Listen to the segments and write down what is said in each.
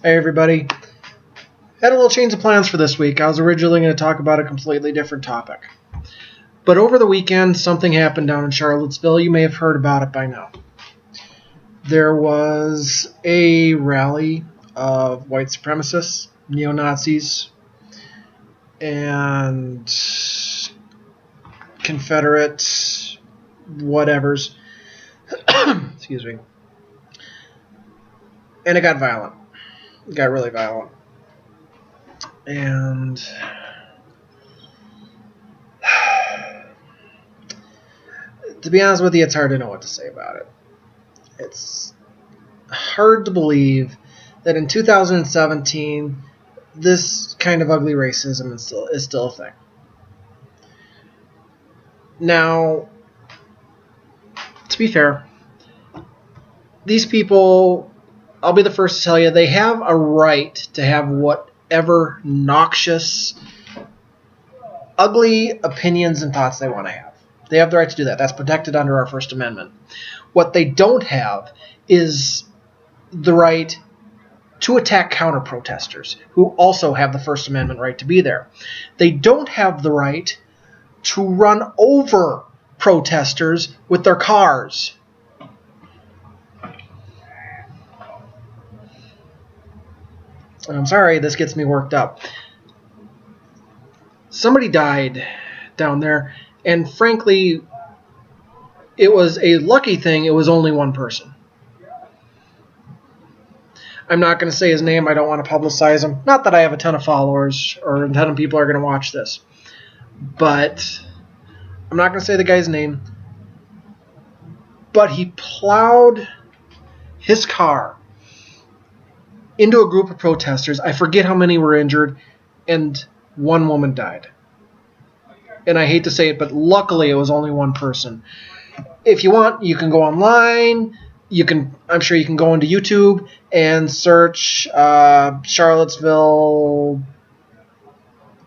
Hey everybody. Had a little change of plans for this week. I was originally going to talk about a completely different topic. But over the weekend, something happened down in Charlottesville. You may have heard about it by now. There was a rally of white supremacists, neo-Nazis, and Confederate whatevers. Excuse me. And it got violent. It got really violent. And to be honest with you, it's hard to know what to say about it. It's hard to believe that in 2017, this kind of ugly racism is still a thing. Now, to be fair, these people, I'll be the first to tell you, they have a right to have whatever noxious, ugly opinions and thoughts they want to have. They have the right to do that. That's protected under our First Amendment. What they don't have is the right to attack counter-protesters who also have the First Amendment right to be there. They don't have the right to run over protesters with their cars. And I'm sorry, this gets me worked up. Somebody died down there, and frankly, it was a lucky thing it was only one person. I'm not going to say his name. I don't want to publicize him. Not that I have a ton of followers or a ton of people are going to watch this. But I'm not going to say the guy's name. But he plowed his car into a group of protesters. I forget how many were injured, and one woman died. And I hate to say it, but luckily it was only one person. If you want, you can go online. I'm sure you can go into YouTube and search Charlottesville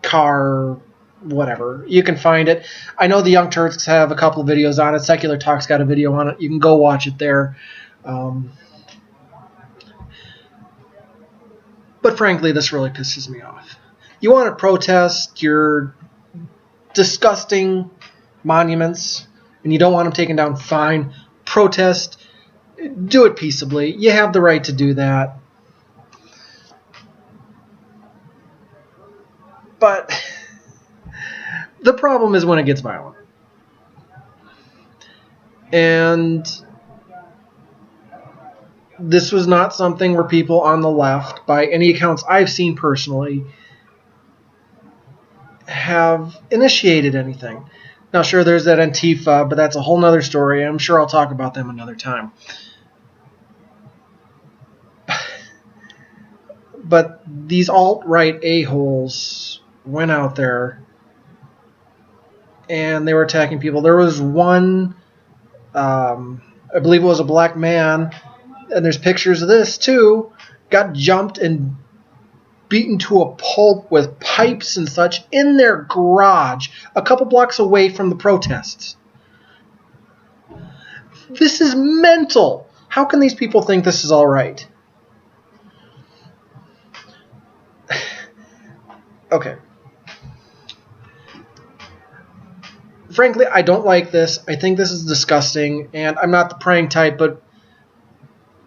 car, whatever. You can find it. I know the Young Turks have a couple of videos on it. Secular Talk's got a video on it. You can go watch it there. But frankly, this really pisses me off. You want to protest your disgusting monuments, and you don't want them taken down, fine. Protest. Do it peaceably. You have the right to do that. But the problem is when it gets violent. And this was not something where people on the left, by any accounts I've seen personally, have initiated anything. Now, sure, there's that Antifa, but that's a whole nother story. I'm sure I'll talk about them another time. But these alt-right a-holes went out there, and they were attacking people. There was one, I believe it was a black man, and there's pictures of this too, got jumped and beaten to a pulp with pipes and such in their garage a couple blocks away from the protests. This is mental. How can these people think this is all right? Okay. Frankly, I don't like this. I think this is disgusting, and I'm not the praying type, but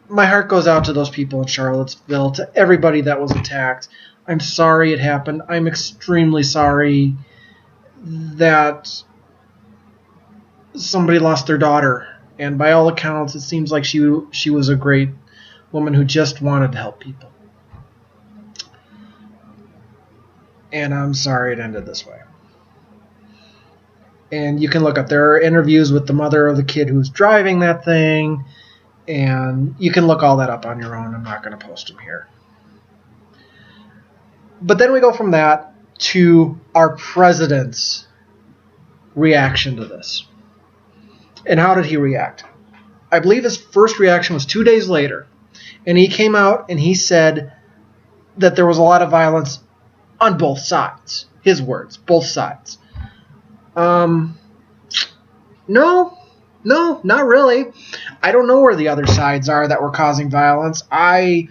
my heart goes out to those people in Charlottesville, to everybody that was attacked. I'm sorry it happened. I'm extremely sorry that somebody lost their daughter. And by all accounts, it seems like she was a great woman who just wanted to help people. And I'm sorry it ended this way. And you can look up, there are interviews with the mother of the kid who was driving that thing, and you can look all that up on your own. I'm not going to post them here. But then we go from that to our president's reaction to this. And how did he react? I believe his first reaction was 2 days later. And he came out and he said that there was a lot of violence on both sides. His words, both sides. No, not really. I don't know where the other sides are that were causing violence. I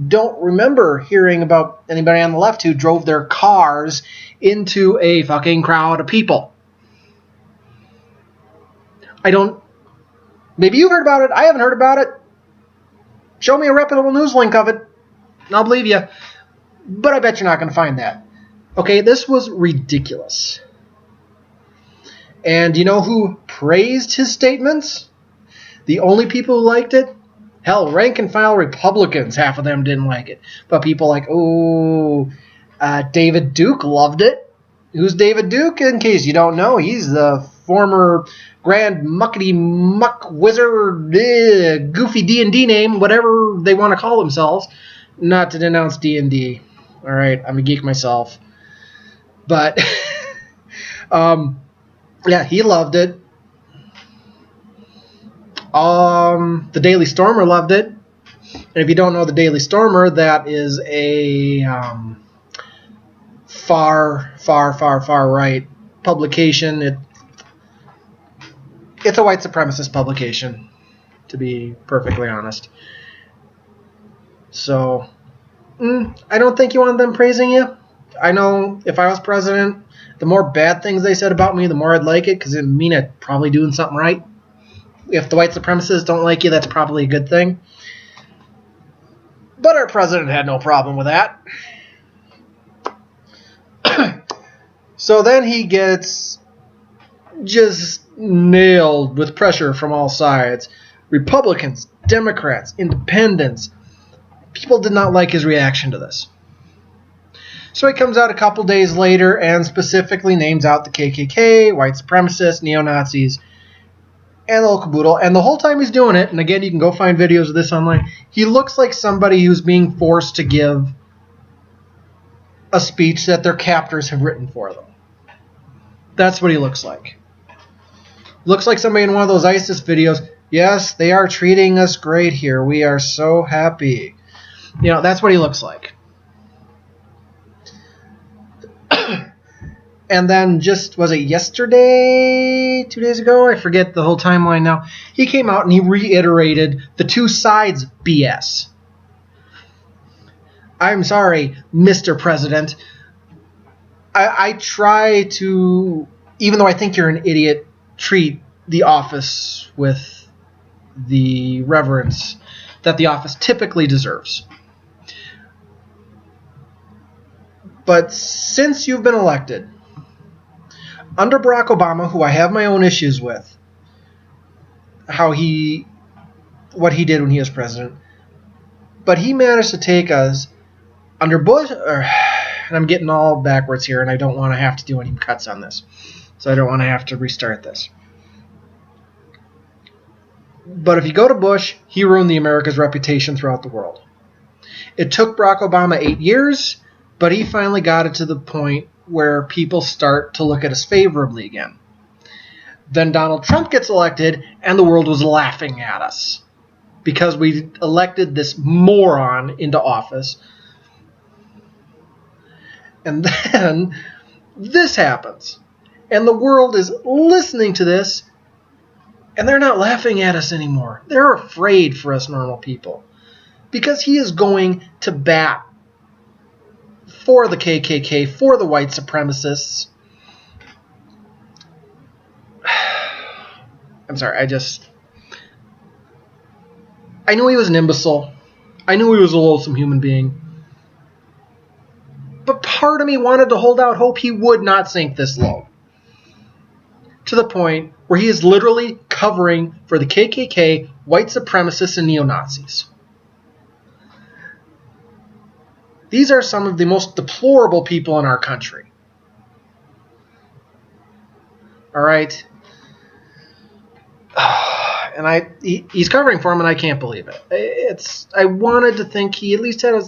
don't remember hearing about anybody on the left who drove their cars into a fucking crowd of people. Maybe you've heard about it. I haven't heard about it. Show me a reputable news link of it, and I'll believe you. But I bet you're not going to find that. Okay, this was ridiculous. And you know who praised his statements? The only people who liked it? Hell, rank and file Republicans, half of them didn't like it. But people like, David Duke loved it. Who's David Duke? In case you don't know, he's the former Grand Muckety Muck Wizard, goofy D&D name, whatever they want to call themselves. Not to denounce D&D. All right, I'm a geek myself. But, yeah, he loved it. The Daily Stormer loved it. And if you don't know the Daily Stormer, that is a far right publication. It's a white supremacist publication, to be perfectly honest. So, I don't think you want them praising you. I know if I was president, the more bad things they said about me, the more I'd like it, because it would mean I'm probably doing something right. If the white supremacists don't like you, that's probably a good thing. But our president had no problem with that. So then he gets just nailed with pressure from all sides. Republicans, Democrats, Independents. People did not like his reaction to this. So he comes out a couple days later and specifically names out the KKK, white supremacists, neo-Nazis, and the whole caboodle. And the whole time he's doing it, and again, you can go find videos of this online, he looks like somebody who's being forced to give a speech that their captors have written for them. That's what he looks like. Looks like somebody in one of those ISIS videos. Yes, they are treating us great here. We are so happy. You know, that's what he looks like. And then just, was it yesterday, 2 days ago? I forget the whole timeline now. He came out and he reiterated the two sides BS. I'm sorry, Mr. President. I try to, even though I think you're an idiot, treat the office with the reverence that the office typically deserves. But since you've been elected, under Barack Obama, who I have my own issues with, what he did when he was president, but he managed to take us under Bush, and I'm getting all backwards here, and I don't want to have to do any cuts on this, so I don't want to have to restart this. But if you go to Bush, he ruined the America's reputation throughout the world. It took Barack Obama 8 years, but he finally got it to the point where people start to look at us favorably again. Then Donald Trump gets elected, and the world was laughing at us because we elected this moron into office. And then this happens, and the world is listening to this, and they're not laughing at us anymore. They're afraid for us normal people because he is going to bat for the KKK, for the white supremacists. I'm sorry, I knew he was an imbecile. I knew he was a loathsome human being. But part of me wanted to hold out hope he would not sink this low. To the point where he is literally covering for the KKK, white supremacists, and neo-Nazis. These are some of the most deplorable people in our country. All right? And he's covering for him, and I can't believe it. I wanted to think he at least had a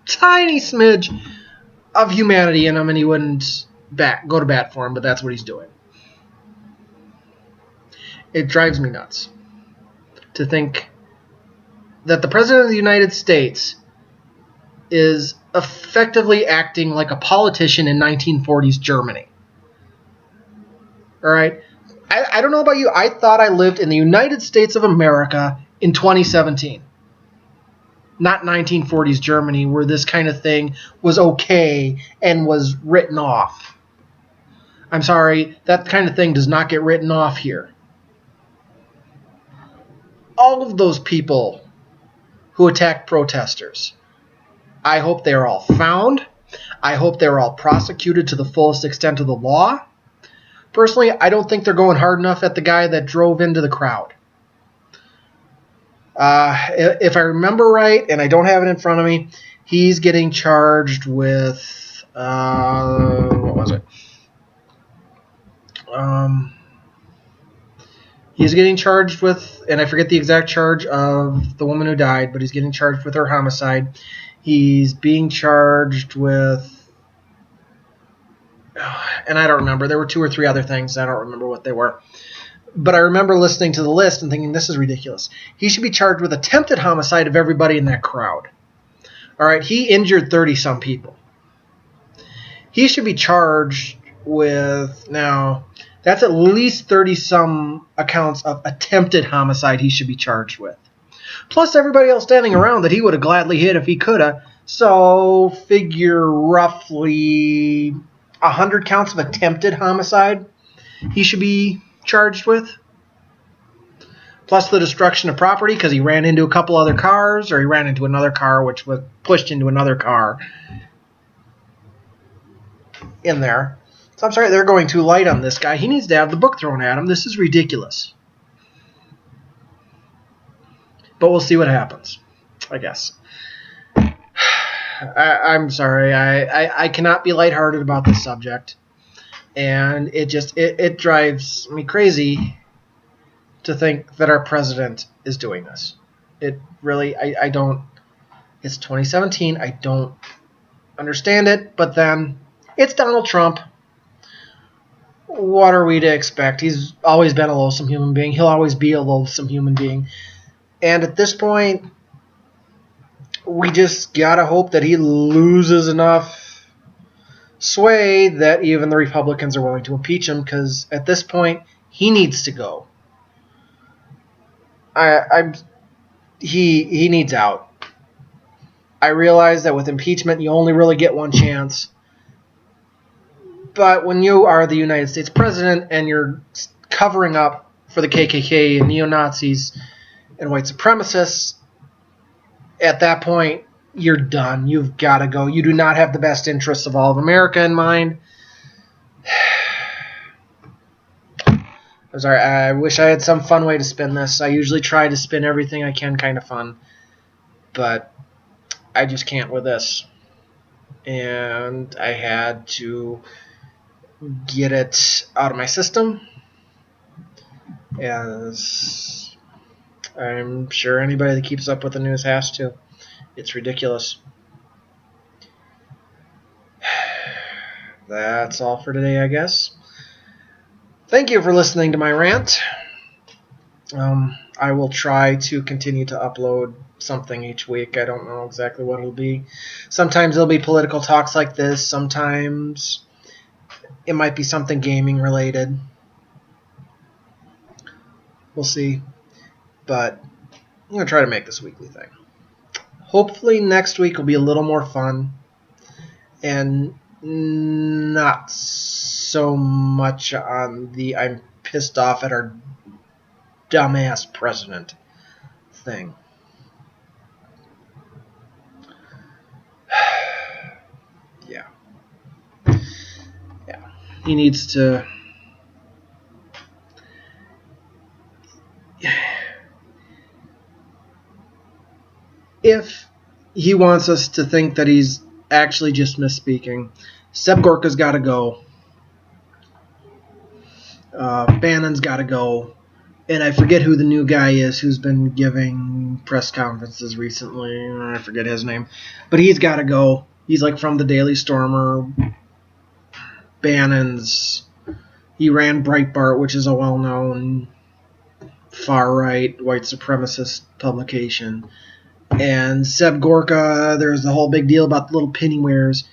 tiny smidge of humanity in him, and he wouldn't go to bat for him, but that's what he's doing. It drives me nuts to think that the President of the United States is effectively acting like a politician in 1940s Germany. All right? I don't know about you. I thought I lived in the United States of America in 2017. not 1940s Germany where this kind of thing was okay and was written off. I'm sorry, that kind of thing does not get written off here. All of those people who attacked protesters, I hope they're all found. I hope they're all prosecuted to the fullest extent of the law. Personally, I don't think they're going hard enough at the guy that drove into the crowd. If I remember right, and I don't have it in front of me, he's getting charged with, what was it? He's getting charged with, and I forget the exact charge of the woman who died, but he's getting charged with her homicide. He's being charged with, and I don't remember. There were 2 or 3 other things. I don't remember what they were. But I remember listening to the list and thinking, this is ridiculous. He should be charged with attempted homicide of everybody in that crowd. All right, he injured 30-some people. He should be charged with, now, that's at least 30-some accounts of attempted homicide he should be charged with. Plus everybody else standing around that he would have gladly hit if he could have. So figure roughly 100 counts of attempted homicide he should be charged with. Plus the destruction of property because he ran into a couple other cars, or he ran into another car which was pushed into another car in there. So I'm sorry, they're going too light on this guy. He needs to have the book thrown at him. This is ridiculous. But we'll see what happens, I guess. I'm sorry. I cannot be lighthearted about this subject. And it drives me crazy to think that our president is doing this. It really, I don't, it's 2017. I don't understand it. But then, it's Donald Trump. What are we to expect? He's always been a loathsome human being. He'll always be a loathsome human being. And at this point, we just gotta hope that he loses enough sway that even the Republicans are willing to impeach him, because at this point, he needs to go. He needs out. I realize that with impeachment, you only really get one chance. But when you are the United States president and you're covering up for the KKK and neo-Nazis and white supremacists, at that point, you're done. You've got to go. You do not have the best interests of all of America in mind. I'm sorry. I wish I had some fun way to spin this. I usually try to spin everything I can kind of fun. But I just can't with this. And I had to get it out of my system, as I'm sure anybody that keeps up with the news has to. It's ridiculous. That's all for today, I guess. Thank you for listening to my rant. I will try to continue to upload something each week. I don't know exactly what it'll be. Sometimes it'll be political talks like this. Sometimes it might be something gaming related. We'll see. But I'm going to try to make this weekly thing. Hopefully next week will be a little more fun and not so much on the I'm pissed off at our dumbass president thing. Yeah. He needs to... If he wants us to think that he's actually just misspeaking, Seb Gorka's got to go. Bannon's got to go. And I forget who the new guy is who's been giving press conferences recently. I forget his name. But he's got to go. He's like from the Daily Stormer. Bannon's... He ran Breitbart, which is a well-known far-right white supremacist publication. And Seb Gorka, there's the whole big deal about the little pin he wears,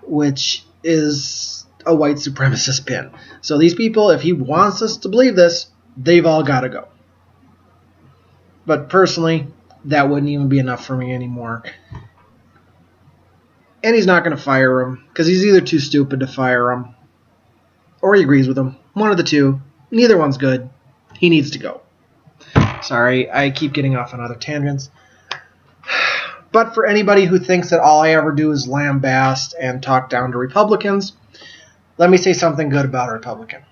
which is a white supremacist pin. So these people, if he wants us to believe this, they've all got to go. But personally, that wouldn't even be enough for me anymore. And he's not going to fire him because he's either too stupid to fire him or he agrees with him. One of the two. Neither one's good. He needs to go. Sorry, I keep getting off on other tangents. But for anybody who thinks that all I ever do is lambaste and talk down to Republicans, let me say something good about a Republican.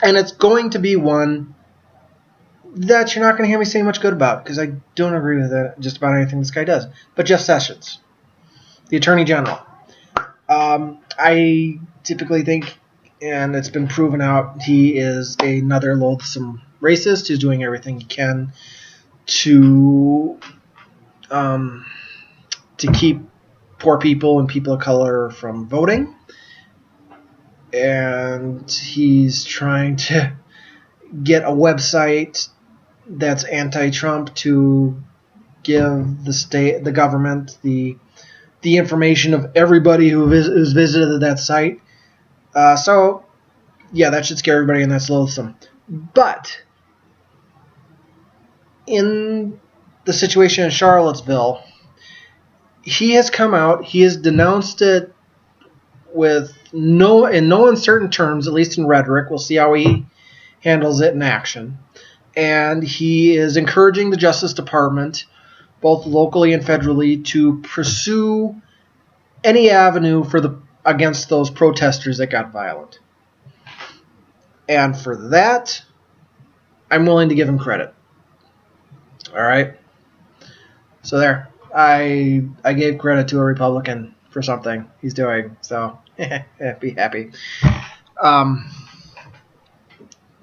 And it's going to be one that you're not going to hear me say much good about because I don't agree with just about anything this guy does. But Jeff Sessions, the Attorney General. I typically think, and it's been proven out, he is another loathsome racist who's doing everything he can to keep poor people and people of color from voting. And he's trying to get a website that's anti-Trump to give the government, the information of everybody who's visited that site. So, yeah, that should scare everybody, and that's loathsome. But in the situation in Charlottesville, he has come out, he has denounced it in no uncertain terms, at least in rhetoric. We'll see how he handles it in action. And he is encouraging the Justice Department, both locally and federally, to pursue any avenue against those protesters that got violent. And for that, I'm willing to give him credit. All right? So there. I gave credit to a Republican for something he's doing, so be happy.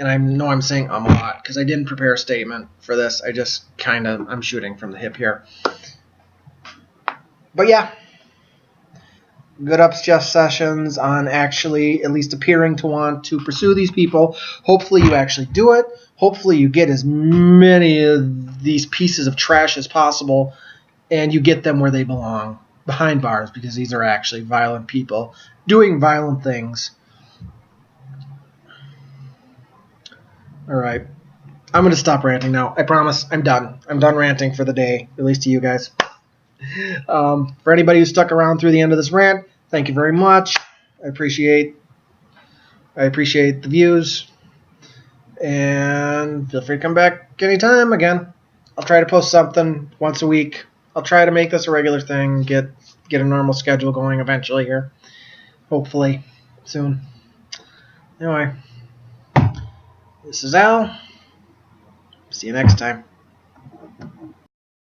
And I know I'm saying a lot because I didn't prepare a statement for this. I just I'm shooting from the hip here. But yeah, good ups Jeff Sessions on actually at least appearing to want to pursue these people. Hopefully you actually do it. Hopefully you get as many of these pieces of trash as possible and you get them where they belong, behind bars, because these are actually violent people doing violent things. All right. I'm going to stop ranting now. I promise. I'm done. I'm done ranting for the day, at least to you guys. For anybody who stuck around through the end of this rant, thank you very much. I appreciate the views. And feel free to come back anytime again. I'll try to post something once a week. I'll try to make this a regular thing, get a normal schedule going eventually here. Hopefully soon. Anyway, this is Al. See you next time.